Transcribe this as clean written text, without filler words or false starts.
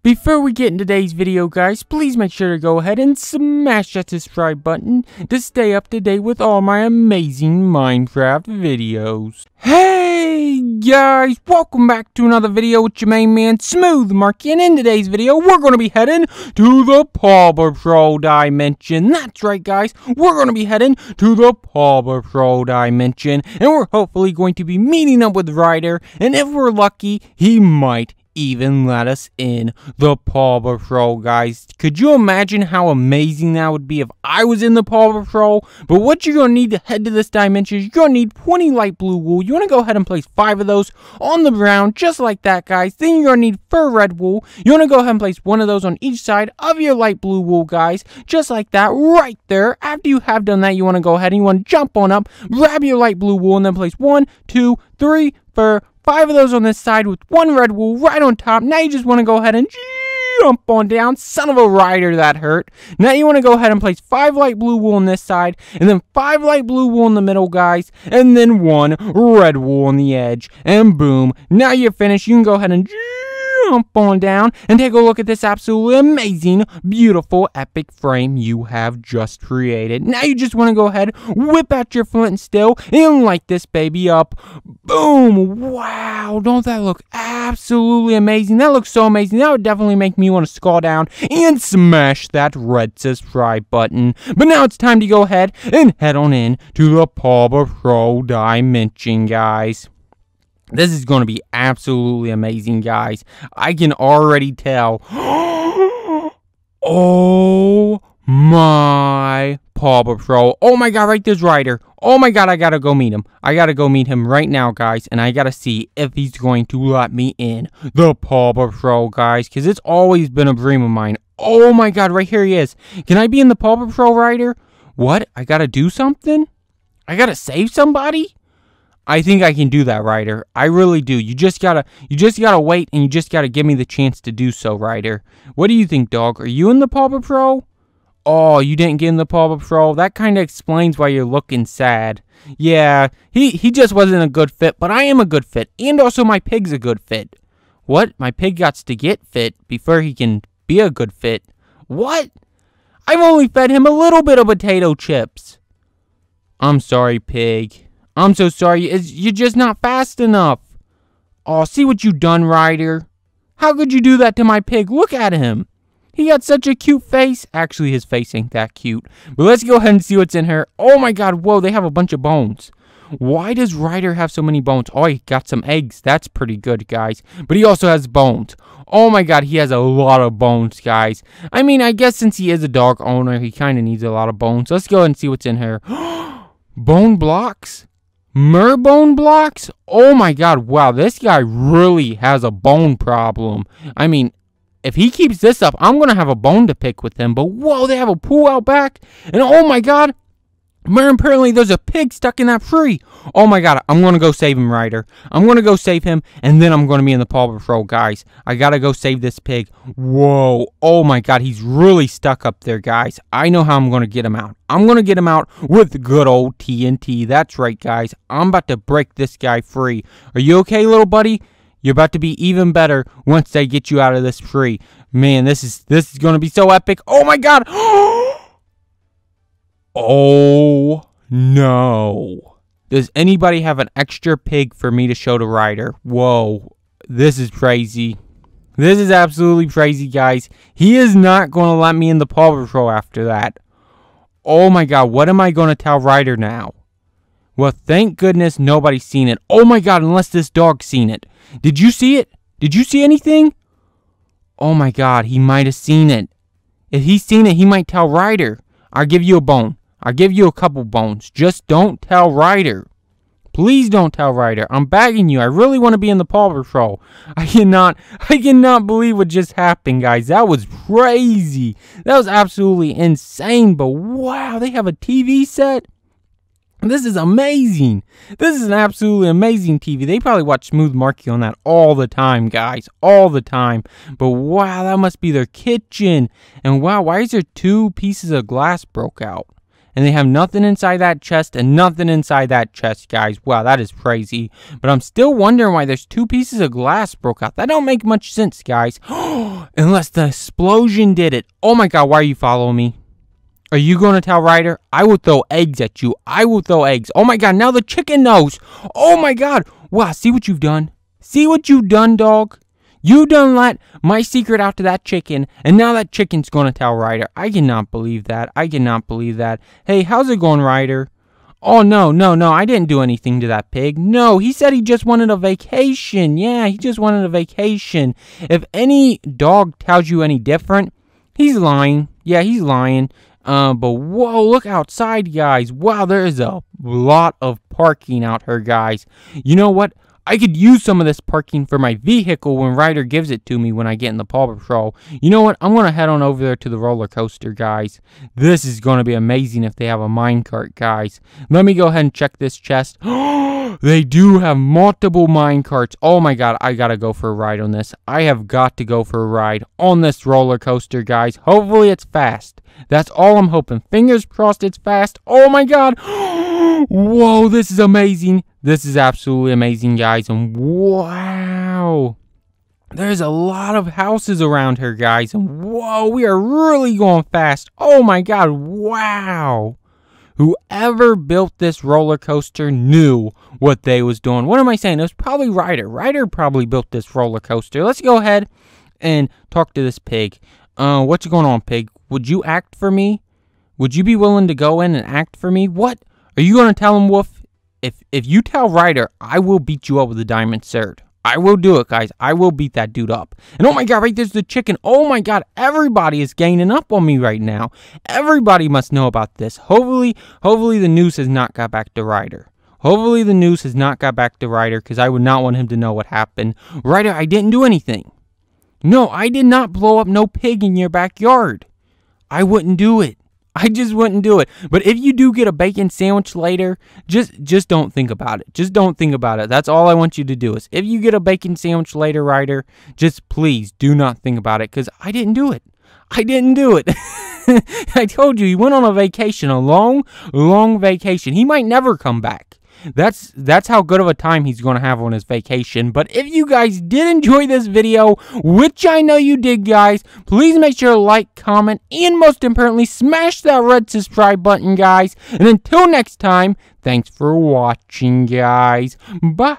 Before we get into today's video, guys, please make sure to go ahead and smash that subscribe button to stay up to date with all my amazing Minecraft videos. Hey guys, welcome back to another video with your main man Smooth Marky, and in today's video we're going to be heading to the PAW Patrol dimension. That's right guys, we're going to be heading to the PAW Patrol dimension, and we're hopefully going to be meeting up with Ryder, and if we're lucky, he might even let us in the PAW Patrol, guys. Could you imagine how amazing that would be if I was in the PAW Patrol? But what you're going to need to head to this dimension is you're going to need 20 light blue wool. You want to go ahead and place 5 of those on the ground, just like that, guys. Then you're going to need fur red wool. You want to go ahead and place 1 of those on each side of your light blue wool, guys, just like that, right there. After you have done that, you want to go ahead and you want to jump on up, grab your light blue wool, and then place 1, 2, 3 fur, 5 of those on this side with 1 red wool right on top. Now you just want to go ahead and jump on down. Son of a Ryder, that hurt. Now you want to go ahead and place 5 light blue wool on this side, and then 5 light blue wool in the middle, guys, and then 1 red wool on the edge. And boom, now you're finished. You can go ahead and jump on down and take a look at this absolutely amazing, beautiful, epic frame you have just created. Now you just want to go ahead, whip out your flint and steel, and light this baby up. Boom! Wow! Don't that look absolutely amazing? That looks so amazing. That would definitely make me want to scroll down and smash that red subscribe button. But now it's time to go ahead and head on in to the PAW Patrol dimension, guys. This is going to be absolutely amazing, guys. I can already tell. Oh my PAW Patrol. Oh my god, right there's Ryder. Oh my god, I gotta go meet him. I gotta go meet him right now, guys. And I gotta see if he's going to let me in the PAW Patrol, guys. Because it's always been a dream of mine. Oh my god, right here he is. Can I be in the PAW Patrol, Ryder? What? I gotta do something? I gotta save somebody? I think I can do that, Ryder. I really do. You just gotta wait, and you just gotta give me the chance to do so, Ryder. What do you think, dog? Are you in the PAW Patrol? Oh, you didn't get in the PAW Patrol? That kind of explains why you're looking sad. Yeah, he just wasn't a good fit, but I am a good fit, and also my pig's a good fit. What? My pig got to get fit before he can be a good fit? What? I've only fed him a little bit of potato chips. I'm sorry, pig. I'm so sorry, you're just not fast enough. Oh, see what you done, Ryder. How could you do that to my pig? Look at him. He got such a cute face. Actually, his face ain't that cute. But let's go ahead and see what's in here. Oh my god, whoa, they have a bunch of bones. Why does Ryder have so many bones? Oh, he got some eggs. That's pretty good, guys. But he also has bones. Oh my god, he has a lot of bones, guys. I mean, I guess since he is a dog owner, he kind of needs a lot of bones. Let's go ahead and see what's in here. Bone blocks? Bone blocks? Oh my god, wow, this guy really has a bone problem. I mean, if he keeps this up, I'm going to have a bone to pick with him. But whoa, they have a pool out back. And oh my god, apparently there's a pig stuck in that tree. Oh my god, I'm going to go save him, Ryder. I'm going to go save him, and then I'm going to be in the PAW Patrol, guys. I got to go save this pig. Whoa, oh my god, he's really stuck up there, guys. I know how I'm going to get him out. I'm going to get him out with good old TNT. That's right, guys. I'm about to break this guy free. Are you okay, little buddy? You're about to be even better once they get you out of this tree. Man, this is going to be so epic. Oh my god. Oh no. Does anybody have an extra pig for me to show to Ryder? Whoa. This is crazy. This is absolutely crazy, guys. He is not going to let me in the PAW Patrol after that. Oh my god, what am I going to tell Ryder now? Well, thank goodness nobody's seen it. Oh my god, unless this dog's seen it. Did you see it? Did you see anything? Oh my god, he might have seen it. If he's seen it, he might tell Ryder. I'll give you a bone. I'll give you a couple bones. Just don't tell Ryder. Please don't tell Ryder. I'm begging you. I really want to be in the PAW Patrol. I cannot believe what just happened, guys. That was crazy. That was absolutely insane. But wow, they have a TV set. This is amazing. This is an absolutely amazing TV. They probably watch Smooth Marky on that all the time, guys. All the time. But wow, that must be their kitchen. And wow, why is there 2 pieces of glass broke out? And they have nothing inside that chest and nothing inside that chest, guys. Wow, that is crazy. But I'm still wondering why there's 2 pieces of glass broke out. That don't make much sense, guys. Unless the explosion did it. Oh my god, why are you following me? Are you going to tell Ryder? I will throw eggs at you. I will throw eggs. Oh my god, now the chicken knows. Oh my god. Wow, see what you've done? See what you've done, dog? You done let my secret out to that chicken, and now that chicken's going to tell Ryder. I cannot believe that. I cannot believe that. Hey, how's it going, Ryder? Oh, no, I didn't do anything to that pig. No, he said he just wanted a vacation. Yeah, he just wanted a vacation. If any dog tells you any different, he's lying. Yeah, he's lying. But whoa, look outside, guys. Wow, there is a lot of parking out here, guys. You know what? I could use some of this parking for my vehicle when Ryder gives it to me when I get in the Paw Patrol. You know what? I'm going to head on over there to the roller coaster, guys. This is going to be amazing if they have a minecart, guys. Let me go ahead and check this chest. They do have multiple minecarts. Oh my god, I got to go for a ride on this. I have got to go for a ride on this roller coaster, guys. Hopefully it's fast. That's all I'm hoping. Fingers crossed it's fast. Oh my god. Whoa, this is amazing. This is absolutely amazing, guys. And wow. There's a lot of houses around here, guys. And whoa, we are really going fast. Oh my god. Wow. Whoever built this roller coaster knew what they was doing. What am I saying? It was probably Ryder. Ryder probably built this roller coaster. Let's go ahead and talk to this pig. What's going on, pig? Would you act for me? Would you be willing to go in and act for me? What? Are you going to tell him, Wolf? If you tell Ryder, I will beat you up with a diamond sword. I will do it, guys. I will beat that dude up. And oh my god, right there's the chicken. Oh my god, everybody is gaining up on me right now. Everybody must know about this. Hopefully the news has not got back to Ryder. Hopefully the news has not got back to Ryder, because I would not want him to know what happened. Ryder, I didn't do anything. No, I did not blow up no pig in your backyard. I wouldn't do it. I just wouldn't do it. But if you do get a bacon sandwich later, just don't think about it. Just don't think about it. That's all I want you to do is if you get a bacon sandwich later, Ryder, just please do not think about it, because I didn't do it. I didn't do it. I told you, he went on a vacation, a long vacation. He might never come back. That's how good of a time he's going to have on his vacation. But if you guys did enjoy this video, which I know you did, guys, please make sure to like, comment, and most importantly, smash that red subscribe button, guys. And until next time, thanks for watching, guys. Bye.